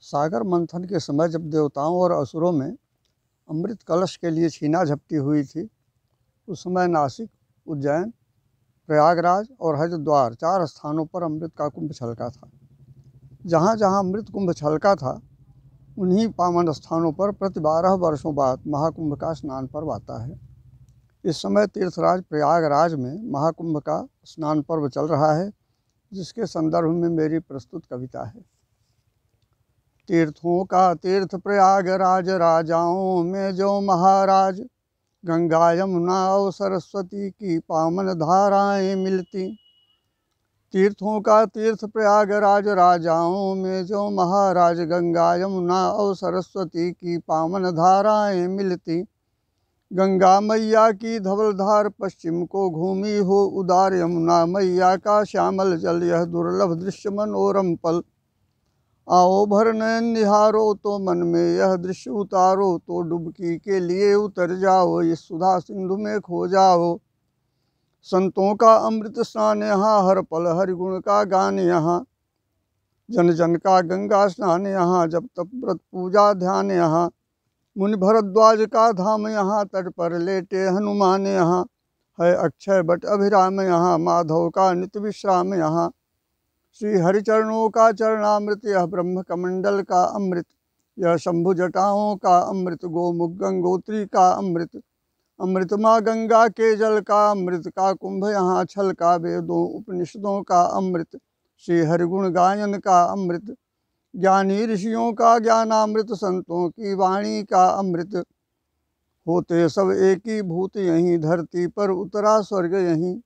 सागर मंथन के समय जब देवताओं और असुरों में अमृत कलश के लिए छीना झपटी हुई थी, उस समय नासिक, उज्जैन, प्रयागराज और हरिद्वार 4 स्थानों पर अमृत का कुंभ छलका था। जहाँ जहाँ अमृत कुंभ छलका था, उन्हीं पावन स्थानों पर प्रति 12 वर्षों बाद महाकुंभ का स्नान पर्व आता है। इस समय तीर्थराज प्रयागराज में महाकुंभ का स्नान पर्व चल रहा है, जिसके संदर्भ में मेरी प्रस्तुत कविता है। तीर्थों का तीर्थ प्रयागराज, राजाओं में जो महाराज, गंगा यमुना और सरस्वती की पावन धाराएं मिलती। तीर्थों का तीर्थ प्रयागराज, राजाओं में जो महाराज, गंगा यमुना और सरस्वती की पावन धाराएं मिलती। गंगा मैया की धवल धार पश्चिम को घूमी हो उदार, यमुना मैया का श्यामल जल यह दुर्लभ दृश्य मनोरम पल। आओ भर नयन निहारो तो मन में यह दृश्य उतारो, तो डुबकी के लिए उतर जाओ, इस सुधा सिंधु में खो जाओ। संतों का अमृत स्नान यहाँ, हर पल हरि गुण का गान यहाँ। जन जन का गंगा स्नान यहाँ, जब तप व्रत पूजा ध्यान यहाँ। मुनि भरद्वाज का धाम यहाँ, तट पर लेटे हनुमान यहाँ। है अक्षय बट अभिराम यहाँ, माधव का नित्य विश्राम यहाँ। श्री हरिचरणों का चरणामृत, यह ब्रह्म कमंडल का अमृत। यह शंभु जटाओं का अमृत, गोमुख गंगोत्री का अमृत। अमृत माँ गंगा के जल का अमृत का कुंभ यहाँ छलका, वेदों उपनिषदों का अमृत, श्री हरिगुण गायन का अमृत। ज्ञानी ऋषियों का ज्ञानामृत, संतों की वाणी का अमृत। होते सब एक ही भूत यहीं, धरती पर उतरा स्वर्ग यहीं।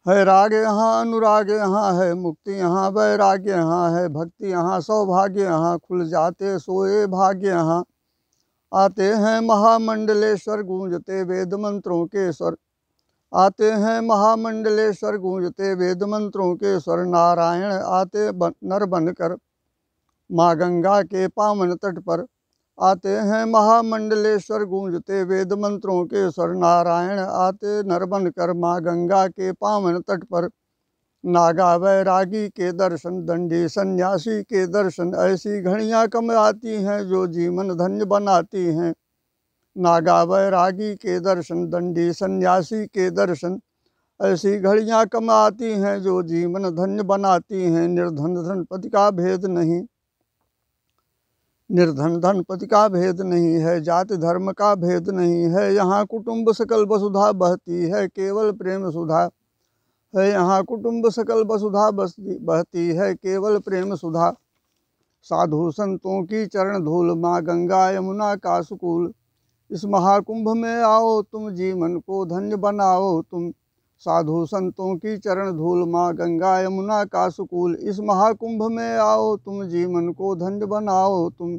है राग यहाँ, अनुराग यहाँ है, मुक्ति यहाँ, वैराग्य यहाँ है। भक्ति यहाँ, सौभाग्य यहाँ, खुल जाते सोए भाग्य यहाँ। आते हैं महामंडलेश्वर, गूंजते वेद मंत्रों के स्वर। आते हैं महामंडलेश्वर, गूंजते वेद मंत्रों के स्वर। नारायण आते नर बनकर माँ गंगा के पावन तट पर। आते हैं महामंडलेश्वर, गूंजते वेद मंत्रों के स्वर। नारायण आते नर बनकर माँ गंगा के पावन तट पर। नागा वैरागी के दर्शन, दंडी सन्यासी के दर्शन, ऐसी घड़ियाँ कम आती हैं जो जीवन धन्य बनाती हैं। नागा वैरागी के दर्शन, दंडी सन्यासी के दर्शन, ऐसी घड़ियाँ कम आती हैं जो जीवन धन्य बनाती हैं। निर्धन धनपति का भेद नहीं, निर्धन धनपति का भेद नहीं है, जाति धर्म का भेद नहीं है। यहाँ कुटुंब सकल वसुधा बहती है, केवल प्रेम सुधा है। यहाँ कुटुंब सकल वसुधा बहती है, केवल प्रेम सुधा। साधु संतों की चरण धूल, माँ गंगा यमुना का सुकूल। इस महाकुंभ में आओ तुम, जीवन को धन्य बनाओ तुम। साधु संतों की चरण धूल, माँ गंगा यमुना का सुकूल। इस महाकुंभ में आओ तुम, जीवन को धन्य बनाओ तुम।